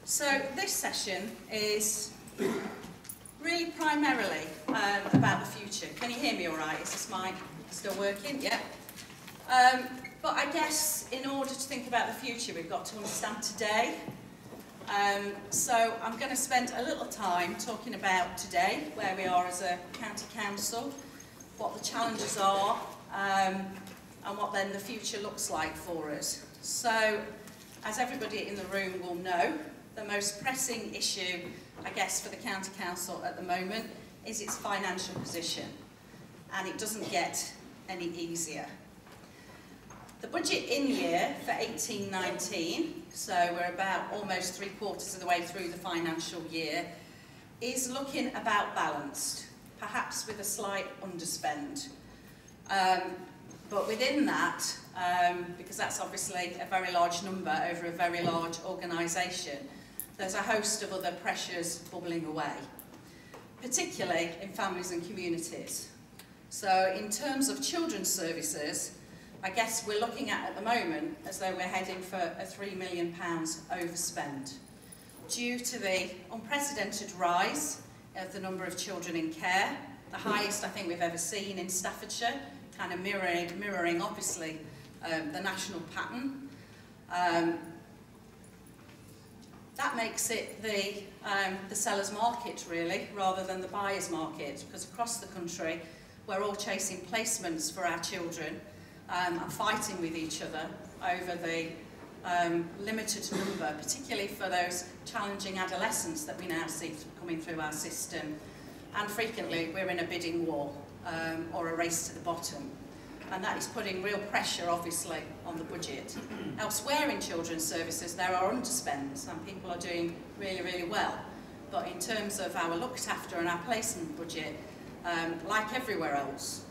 So this session is really primarily about the future. Can you hear me all right? Is this mic still working? Yeah. But I guess in order to think about the future, we've got to understand today. So I'm going to spend a little time talking about today, where we are as a county council, what the challenges are, and what then the future looks like for us. So, as everybody in the room will know, the most pressing issue, I guess, for the county council at the moment is its financial position, and it doesn't get any easier. The budget in year for 18-19, so we're about almost 3/4 of the way through the financial year, is looking about balanced, perhaps with a slight underspend. But within that, because that's obviously a very large number over a very large organisation, there's a host of other pressures bubbling away, particularly in families and communities. So in terms of children's services, I guess we're looking at the moment as though we're heading for a £3 million overspend due to the unprecedented rise of the number of children in care, the highest I think we've ever seen in Staffordshire, kind of mirroring obviously the national pattern. That makes it the seller's market really, rather than the buyer's market, because across the country we're all chasing placements for our children and fighting with each other over the limited number, particularly for those challenging adolescents that we now see coming through our system. And frequently we're in a bidding war or a race to the bottom. And that is putting real pressure, obviously, on the budget. Elsewhere in children's services, there are underspends, and people are doing really, really well. But in terms of our looked after and our placement budget, like everywhere else,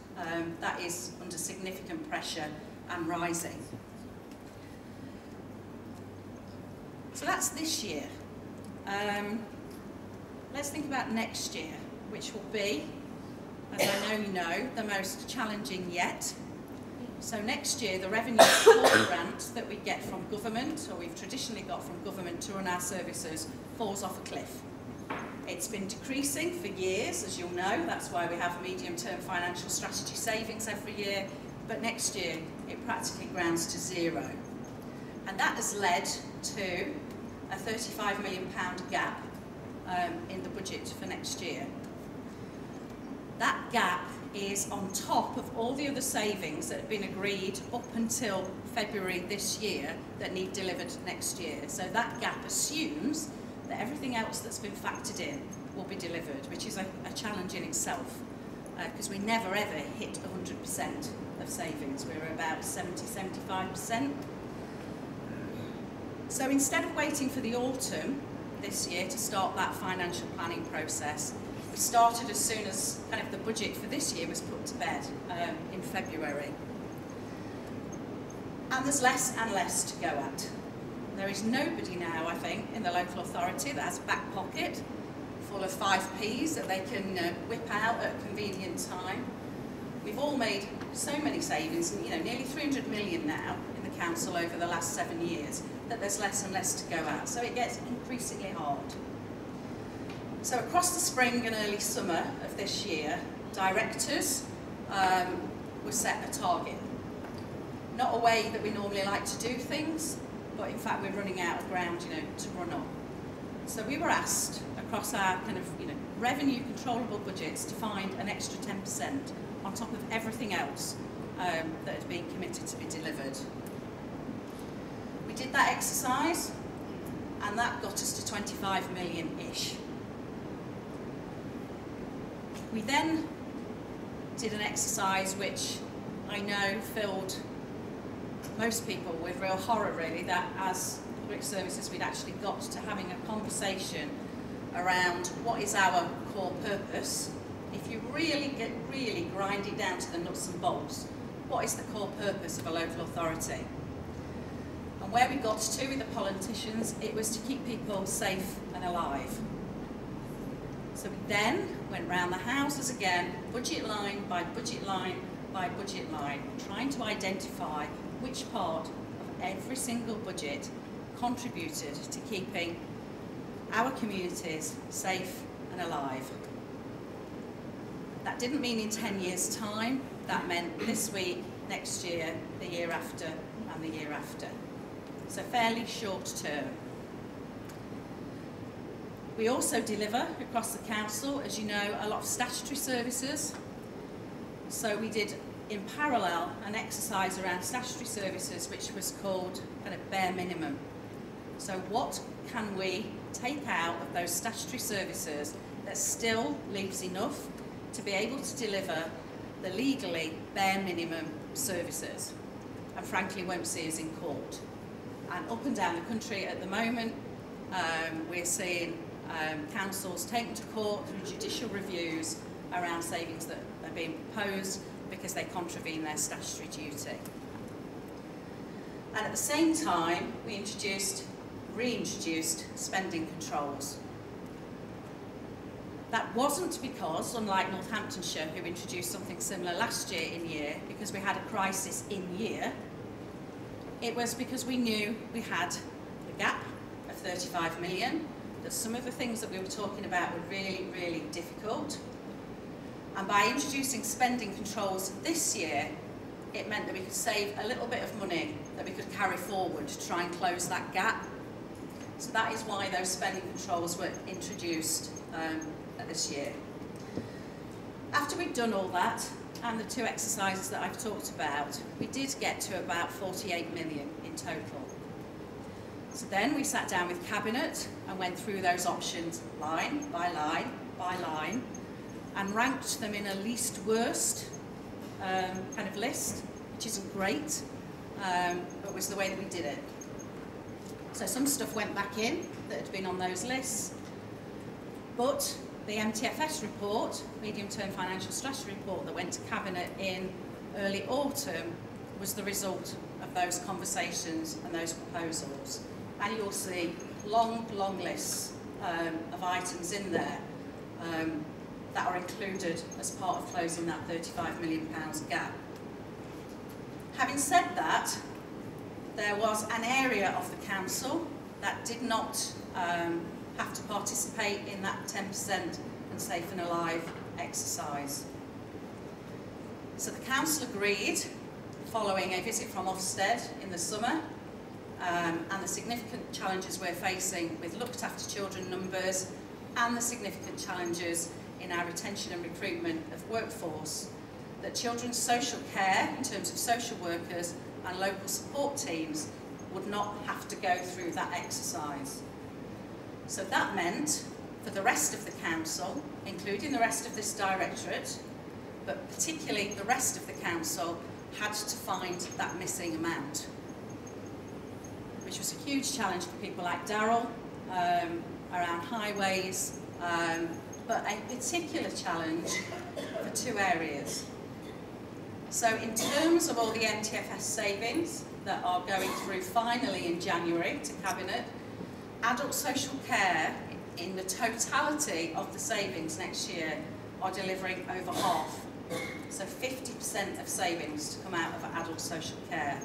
that is under significant pressure and rising. So that's this year. Let's think about next year, which will be, as I know you know, the most challenging yet. So next year, the revenue support grant that we get from government, or we've traditionally got from government to run our services, falls off a cliff. It's been decreasing for years, as you'll know. That's why we have medium-term financial strategy savings every year. But next year, it practically grounds to zero. And that has led to a £35 million gap in the budget for next year. That gap is on top of all the other savings that have been agreed up until February this year that need delivered next year. So that gap assumes that everything else that's been factored in will be delivered, which is a challenge in itself, because we never ever hit 100% of savings. We're about 70–75%. So instead of waiting for the autumn this year to start that financial planning process, we started as soon as kind of the budget for this year was put to bed in February. And there's less and less to go at. There is nobody now, I think, in the local authority that has a back pocket full of 5p's that they can whip out at a convenient time. We've all made so many savings, nearly 300 million now in the council over the last 7 years, that there's less and less to go at. So it gets increasingly hard. So across the spring and early summer of this year, directors were set a target. Not a way that we normally like to do things, but in fact we're running out of ground, to run on. So we were asked across our kind of, revenue controllable budgets to find an extra 10% on top of everything else that had been committed to be delivered. We did that exercise, and that got us to 25 million-ish. We then did an exercise which I know filled most people with real horror, really, that as public services we'd actually got to having a conversation around what is our core purpose. If you really grind it down to the nuts and bolts, what is the core purpose of a local authority? And where we got to with the politicians, it was to keep people safe and alive. So we then went round the houses again, budget line by budget line by budget line, trying to identify which part of every single budget contributed to keeping our communities safe and alive. That didn't mean in 10 years' time, that meant this week, next year, the year after, and the year after. So fairly short term. We also deliver across the council, as you know, a lot of statutory services. So we did, in parallel, an exercise around statutory services which was called kind of bare minimum. So what can we take out of those statutory services that still leaves enough to be able to deliver the legally bare minimum services, and frankly won't see us in court. And up and down the country at the moment, we're seeing councils taken to court through judicial reviews around savings that are being proposed because they contravene their statutory duty. And at the same time, we reintroduced spending controls. That wasn't because, unlike Northamptonshire, who introduced something similar last year in year, because we had a crisis in year. It was because we knew we had a gap of 35 million, that some of the things that we were talking about were really, really difficult. And by introducing spending controls this year, it meant that we could save a little bit of money that we could carry forward to try and close that gap. So that is why those spending controls were introduced this year. After we'd done all that, and the two exercises that I've talked about, we did get to about 48 million in total. So then we sat down with Cabinet and went through those options line by line by line and ranked them in a least worst kind of list, which isn't great, but was the way that we did it. So some stuff went back in that had been on those lists, but the MTFS report, Medium-Term Financial Strategy report, that went to Cabinet in early autumn was the result of those conversations and those proposals. And you'll see long, long lists of items in there that are included as part of closing that £35 million gap. Having said that, there was an area of the council that did not have to participate in that 10% and Safe and Alive exercise. So the council agreed, following a visit from Ofsted in the summer, and the significant challenges we're facing with looked after children numbers and the significant challenges in our retention and recruitment of workforce, that children's social care, in terms of social workers and local support teams, would not have to go through that exercise. So that meant, for the rest of the council, including the rest of this directorate, but particularly the rest of the council, had to find that missing amount, which was a huge challenge for people like Darryl, around highways, but a particular challenge for two areas. So in terms of all the MTFS savings that are going through finally in January to Cabinet, adult social care, in the totality of the savings next year, are delivering over half. So 50% of savings to come out of adult social care.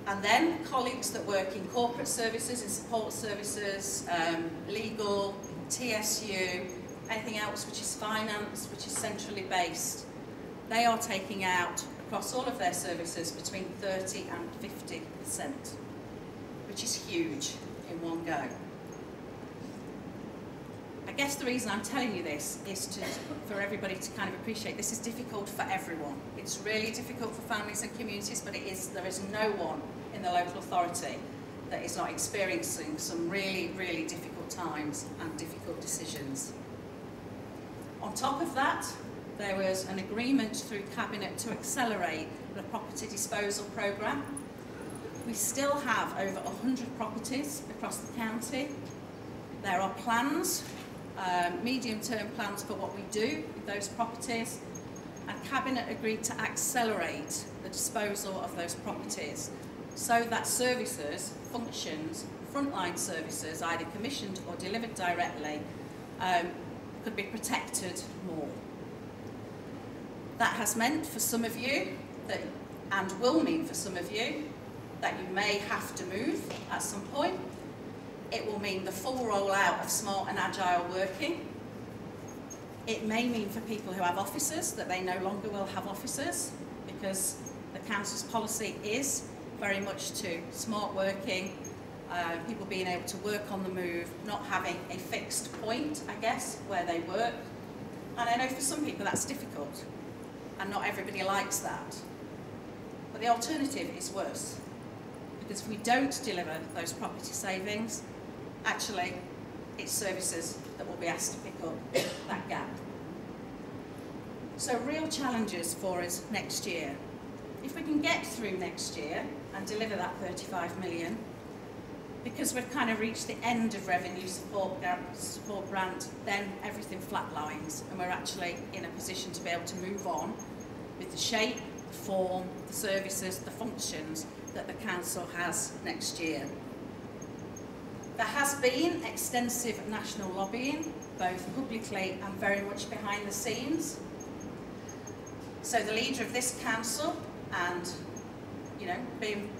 And then colleagues that work in corporate services, in support services, legal, TSU, anything else which is finance, which is centrally based, they are taking out, across all of their services, between 30 and 50%, which is huge in one go. I guess the reason I'm telling you this is for everybody to kind of appreciate this is difficult for everyone. It's really difficult for families and communities, but there is no one in the local authority that is not experiencing some really, really difficult times and difficult decisions. On top of that, there was an agreement through Cabinet to accelerate the property disposal programme. We still have over 100 properties across the county. There are plans, medium-term plans for what we do with those properties, and Cabinet agreed to accelerate the disposal of those properties so that services, functions, frontline services, either commissioned or delivered directly, could be protected more. That has meant for some of you, and will mean for some of you, that you may have to move at some point. It will mean the full rollout of smart and agile working. It may mean for people who have officers that they no longer will have officers, because the council's policy is very much to smart working, people being able to work on the move, not having a fixed point, I guess, where they work. And I know for some people that's difficult, and not everybody likes that. But the alternative is worse, because if we don't deliver those property savings, actually it's services that will be asked to pick up that gap. So real challenges for us next year. If we can get through next year and deliver that 35 million, because we've kind of reached the end of revenue support grant, then everything flatlines and we're actually in a position to be able to move on with the shape, the form, the services, the functions that the council has next year. There has been extensive national lobbying, both publicly and very much behind the scenes. So the leader of this council, and being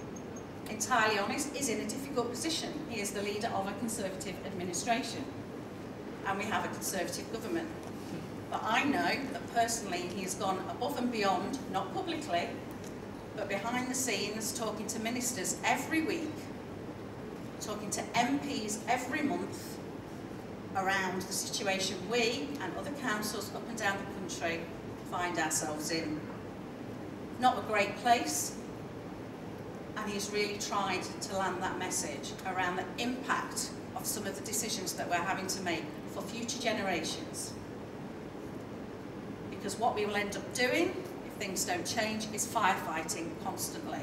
entirely honest, is in a difficult position. He is the leader of a Conservative administration, and we have a Conservative government. But I know that personally he has gone above and beyond, not publicly, but behind the scenes, talking to ministers every week, talking to MPs every month around the situation we and other councils up and down the country find ourselves in. Not a great place, and he's really tried to land that message around the impact of some of the decisions that we're having to make for future generations. Because what we will end up doing, if things don't change, is firefighting constantly,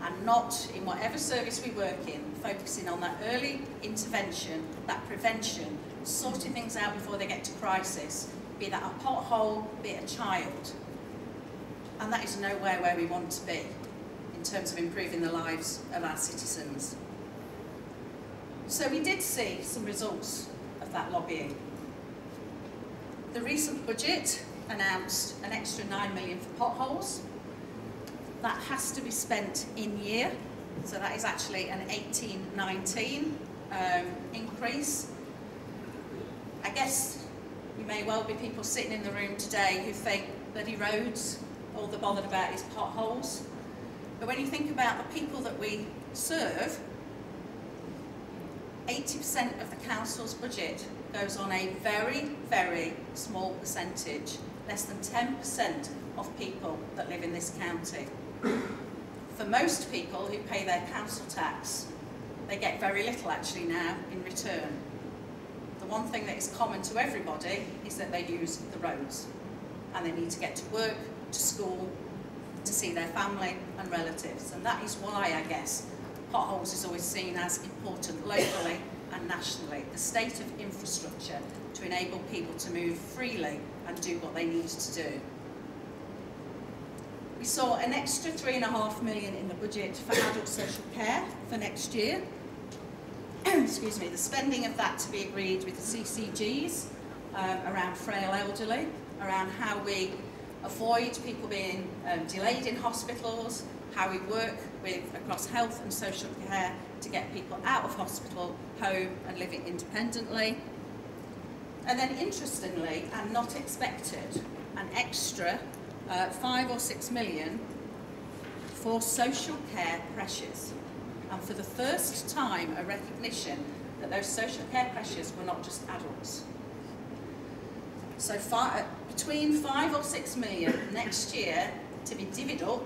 and not, in whatever service we work in, focusing on that early intervention, that prevention, sorting things out before they get to crisis, be that a pothole, be it a child. And that is nowhere where we want to be in terms of improving the lives of our citizens. So we did see some results of that lobbying. The recent budget announced an extra 9 million for potholes. That has to be spent in year, so that is actually an 18-19 increase. I guess you may well be people sitting in the room today who think bloody roads, all they're bothered about is potholes. But when you think about the people that we serve, 80% of the council's budget goes on a very, very small percentage, less than 10% of people that live in this county. For most people who pay their council tax, they get very little actually now in return. The one thing that is common to everybody is that they use the roads, and they need to get to work, to school, to see their family and relatives. And that is why, I guess, potholes is always seen as important locally and nationally, the state of infrastructure to enable people to move freely and do what they need to do. We saw an extra £3.5 million in the budget for adult social care for next year. Excuse me, the spending of that to be agreed with the CCGs around frail elderly, around how we avoid people being delayed in hospitals, how we work with across health and social care to get people out of hospital, home and living independently. And then interestingly, and not expected, an extra 5 or 6 million for social care pressures. And for the first time, a recognition that those social care pressures were not just adults. So between 5 or 6 million next year to be divvied up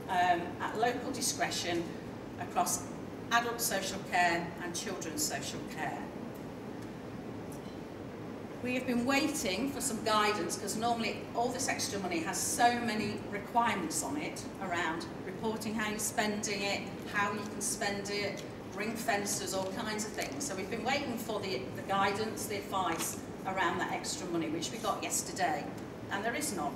at local discretion across adult social care and children's social care. We have been waiting for some guidance, because normally all this extra money has so many requirements on it around reporting how you're spending it, how you can spend it, ring fences, all kinds of things. So we've been waiting for the guidance, the advice around that extra money, which we got yesterday, and there is none.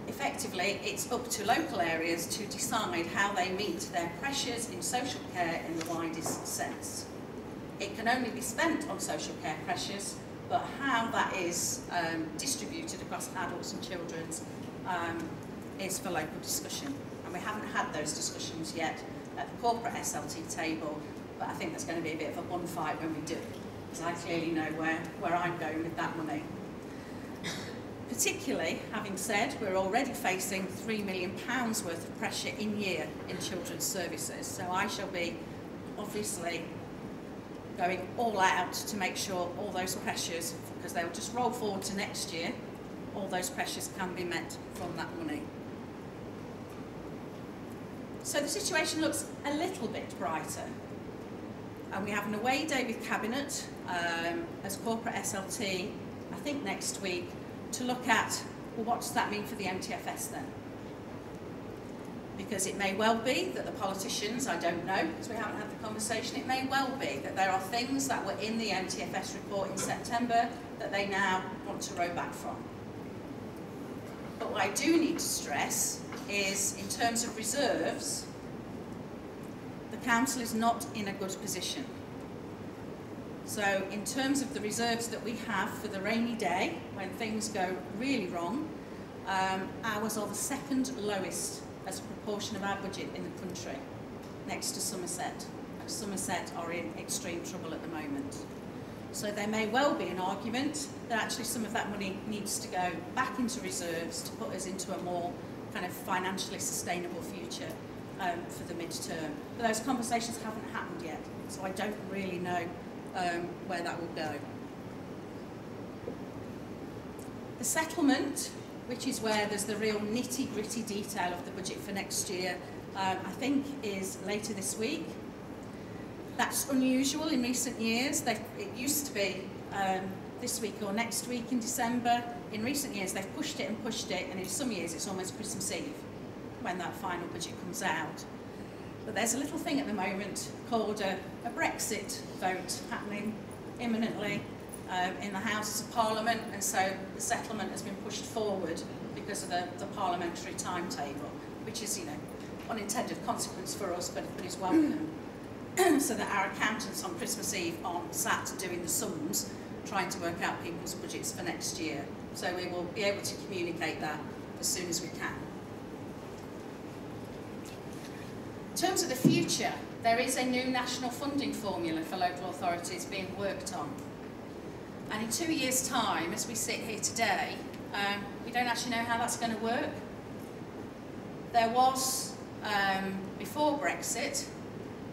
Effectively, it's up to local areas to decide how they meet their pressures in social care in the widest sense. It can only be spent on social care pressures, but how that is distributed across adults and children's is for local discussion. And we haven't had those discussions yet at the corporate SLT table but I think there's going to be a bit of a bun fight when we do, because I clearly know where I'm going with that money. Particularly, having said, we're already facing £3 million worth of pressure in year in children's services, so I shall be obviously going all out to make sure all those pressures, because they'll just roll forward to next year, all those pressures can be met from that money. So the situation looks a little bit brighter, and we have an away day with Cabinet as corporate SLT, I think next week, to look at, well, what does that mean for the MTFS then? Because it may well be that the politicians, I don't know, because we haven't had the conversation, it may well be that there are things that were in the MTFS report in September that they now want to row back from. But what I do need to stress is, in terms of reserves, the Council is not in a good position. So in terms of the reserves that we have for the rainy day, when things go really wrong, ours are the second lowest as a proportion of our budget in the country, next to Somerset. And Somerset are in extreme trouble at the moment. So there may well be an argument that actually some of that money needs to go back into reserves to put us into a more kind of financially sustainable future for the mid-term. But those conversations haven't happened yet, so I don't really know where that will go. The settlement, which is where there's the real nitty-gritty detail of the budget for next year, I think is later this week. That's unusual in recent years. It used to be this week or next week in December. In recent years they've pushed it, and in some years it's almost Christmas Eve when that final budget comes out. But there's a little thing at the moment called a Brexit vote happening imminently in the Houses of Parliament, and so the settlement has been pushed forward because of the parliamentary timetable, which is, you know, unintended consequence for us, but is welcome. So that our accountants on Christmas Eve aren't sat doing the sums, trying to work out people's budgets for next year. So we will be able to communicate that as soon as we can. In terms of the future, there is a new national funding formula for local authorities being worked on. And in 2 years' time, as we sit here today, we don't actually know how that's going to work. There was, before Brexit,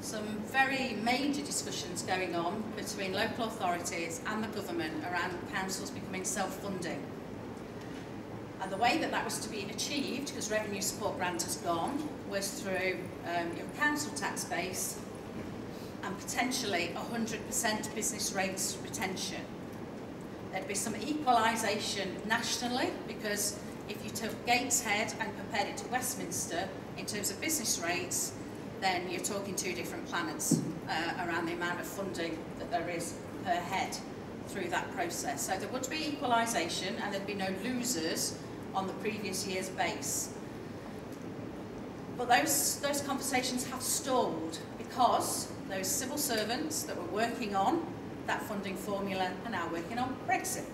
some very major discussions going on between local authorities and the government around councils becoming self-funding. And the way that that was to be achieved, because revenue support grant has gone, was through your council tax base and potentially 100% business rates retention. There'd be some equalisation nationally, because if you took Gateshead and compared it to Westminster in terms of business rates, then you're talking two different planets around the amount of funding that there is per head through that process. So there would be equalisation, and there'd be no losers on the previous year's base. But those conversations have stalled because those civil servants that were working on that funding formula are now working on Brexit.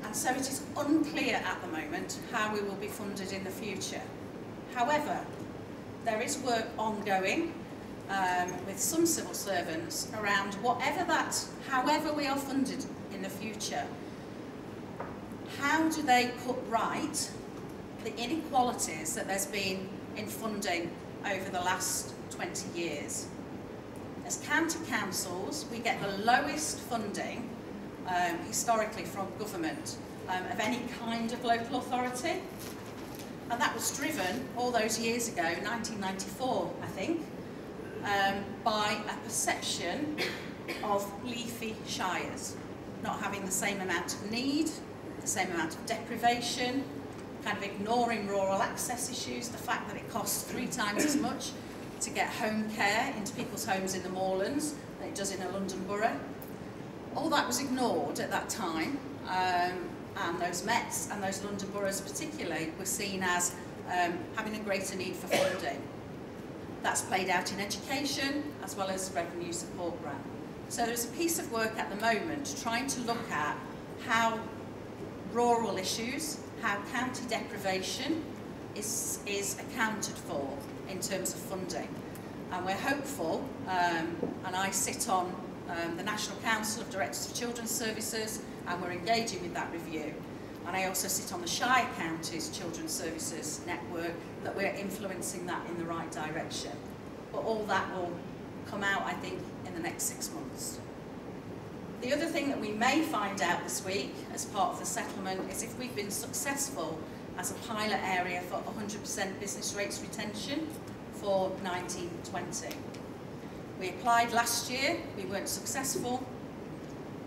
And so it is unclear at the moment how we will be funded in the future. However, there is work ongoing with some civil servants around however we are funded in the future. How do they put right the inequalities that there's been in funding over the last 20 years? As county councils, we get the lowest funding historically from government of any kind of local authority. And that was driven all those years ago, 1994, I think, by a perception of leafy shires, not having the same amount of need, the same amount of deprivation, kind of ignoring rural access issues, the fact that it costs 3 times as much to get home care into people's homes in the moorlands than it does in a London borough. All that was ignored at that time, and those Mets and those London boroughs particularly were seen as having a greater need for funding. That's played out in education as well as revenue support grant. So there's a piece of work at the moment trying to look at how rural issues, how county deprivation is accounted for in terms of funding. And we're hopeful, and I sit on the National Council of Directors of Children's Services, and we're engaging with that review. And I also sit on the Shire Counties Children's Services Network, that we're influencing that in the right direction. But all that will come out, I think, in the next 6 months. The other thing that we may find out this week as part of the settlement is if we've been successful as a pilot area for 100% business rates retention for 1920. We applied last year, we weren't successful.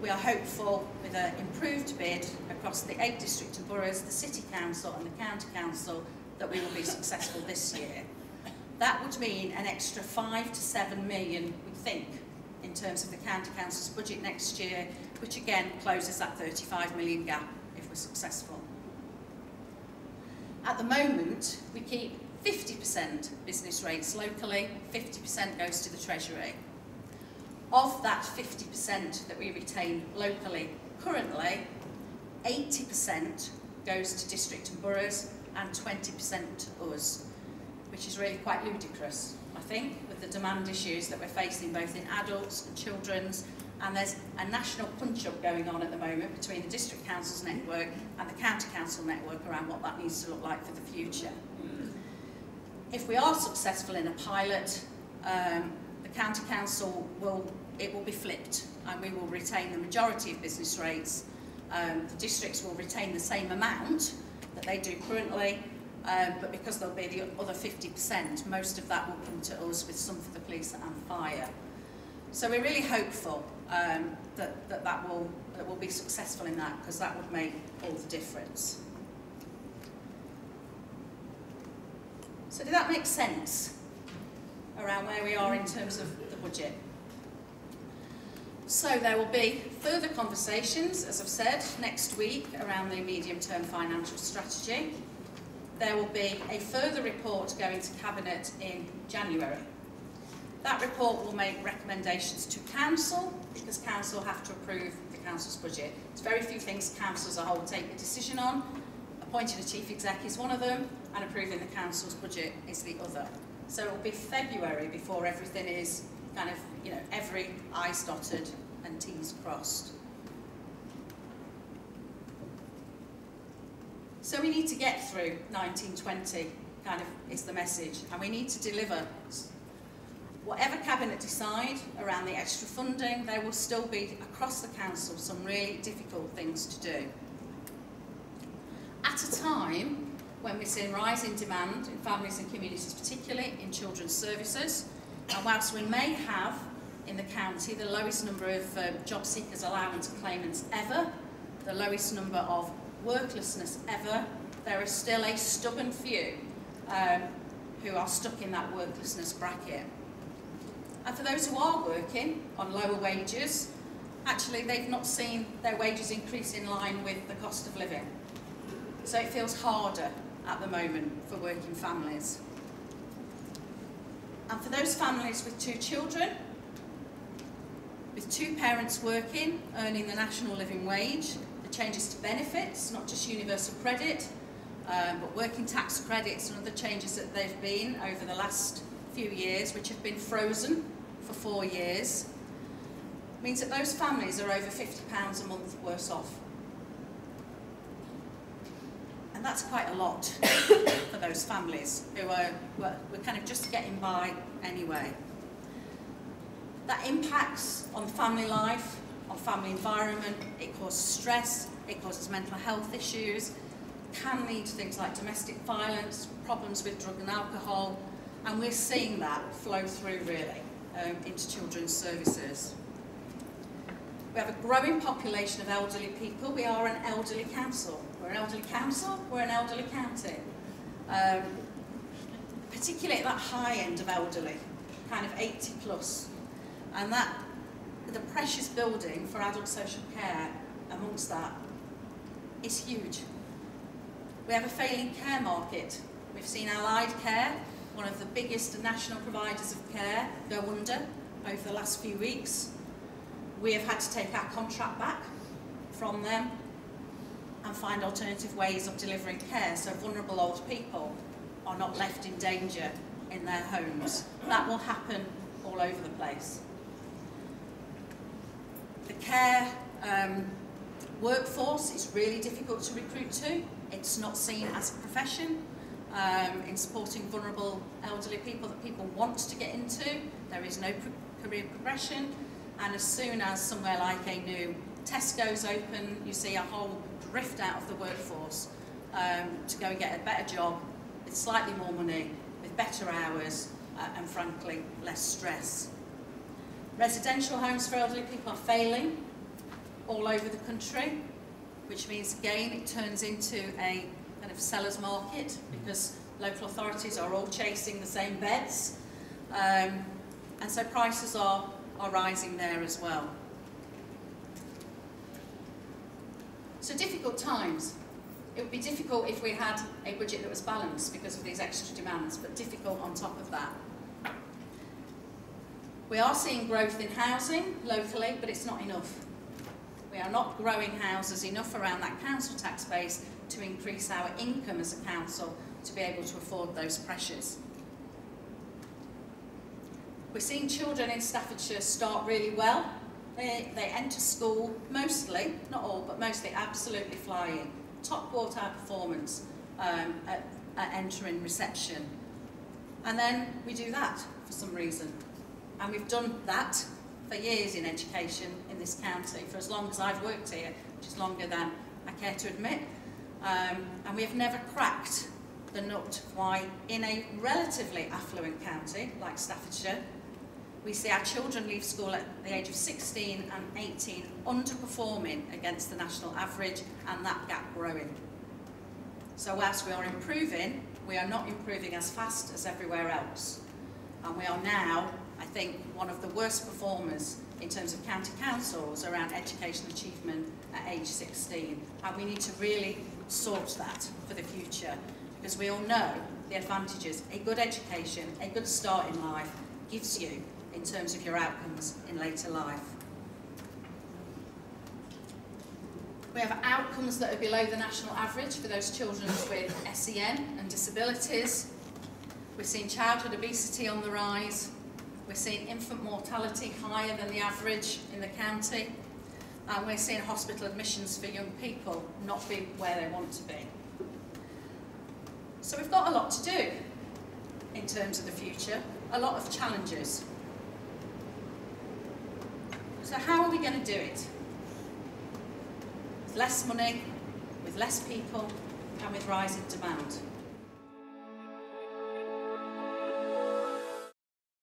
We are hopeful with an improved bid across the 8 district and boroughs, the City Council and the County Council, that we will be successful this year. That would mean an extra 5 to 7 million, we think, in terms of the County Council's budget next year, which again closes that 35 million gap if we're successful. At the moment, we keep 50% business rates locally, 50% goes to the Treasury. Of that 50% that we retain locally currently, 80% goes to district and boroughs and 20% to us, which is really quite ludicrous, I think, with the demand issues that we're facing both in adults and children's, and there's a national punch-up going on at the moment between the District Council's network and the County Council network around what that needs to look like for the future. If we are successful in a pilot, the County Council will be flipped, and we will retain the majority of business rates. The districts will retain the same amount that they do currently, but because there'll be the other 50%, most of that will come to us, with some for the police and fire. So we're really hopeful that we'll be successful in that, because that would make all the difference. So did that make sense around where we are in terms of the budget? So there will be further conversations, as I've said, next week around the medium-term financial strategy. There will be a further report going to Cabinet in January. That report will make recommendations to Council, because Council have to approve the Council's budget. There's very few things Council as a whole take a decision on. Appointing a Chief Exec is one of them, and approving the Council's budget is the other. So it will be February before everything is kind of, you know, every I's dotted and T's crossed. So we need to get through 1920, kind of is the message, and we need to deliver. Whatever Cabinet decide around the extra funding, there will still be, across the Council, some really difficult things to do. At a time when we're seeing rising demand in families and communities, particularly in children's services, and whilst we may have in the county the lowest number of job seekers allowance claimants ever, the lowest number of worklessness ever, there are still a stubborn few who are stuck in that worklessness bracket. And for those who are working on lower wages, actually they've not seen their wages increase in line with the cost of living. So it feels harder at the moment for working families. And for those families with 2 children, with 2 parents working, earning the national living wage, the changes to benefits, not just universal credit, but working tax credits and other changes that they've been over the last few years, which have been frozen for 4 years, means that those families are over £50 a month worse off. And that's quite a lot for those families who we're kind of just getting by anyway. That impacts on family life, on family environment. It causes stress, it causes mental health issues, can lead to things like domestic violence, problems with drug and alcohol, and we're seeing that flow through really into children's services. We have a growing population of elderly people. We are an elderly council. We're an elderly council, we're an elderly county. Particularly at that high end of elderly, kind of 80 plus. And that, the pressures building for adult social care amongst that is huge. We have a failing care market. We've seen allied care, one of the biggest national providers of care, go under over the last few weeks. We have had to take our contract back from them and find alternative ways of delivering care so vulnerable old people are not left in danger in their homes. That will happen all over the place. The care workforce is really difficult to recruit to. It's not seen as a profession. In supporting vulnerable elderly people that people want to get into, there is no career progression, and as soon as somewhere like a new Tesco's open, you see a whole drift out of the workforce to go and get a better job with slightly more money, with better hours, and frankly less stress. Residential homes for elderly people are failing all over the country, which means again it turns into a kind of seller's market because local authorities are all chasing the same beds, and so prices are rising there as well. So difficult times. It would be difficult if we had a budget that was balanced because of these extra demands, but difficult on top of that. We are seeing growth in housing locally, but it's not enough. We are not growing houses enough around that council tax base to increase our income as a council to be able to afford those pressures. We're seeing children in Staffordshire start really well. They enter school mostly, not all, but mostly absolutely flying. Top quartile performance at entering reception. And then we do that for some reason. And we've done that for years in education in this county, for as long as I've worked here, which is longer than I care to admit. And we have never cracked the nut why in a relatively affluent county like Staffordshire, we see our children leave school at the age of 16 and 18 underperforming against the national average, and that gap growing. So whilst we are improving, we are not improving as fast as everywhere else. And we are now, I think, one of the worst performers in terms of county councils around education achievement at age 16. And we need to really sort that for the future, because we all know the advantages a good education, a good start in life gives you in terms of your outcomes in later life. We have outcomes that are below the national average for those children with SEN and disabilities. We're seeing childhood obesity on the rise. We're seeing infant mortality higher than the average in the county. And we're seeing hospital admissions for young people not be where they want to be. So we've got a lot to do in terms of the future, a lot of challenges. So how are we going to do it? With less money, with less people, and with rising demand.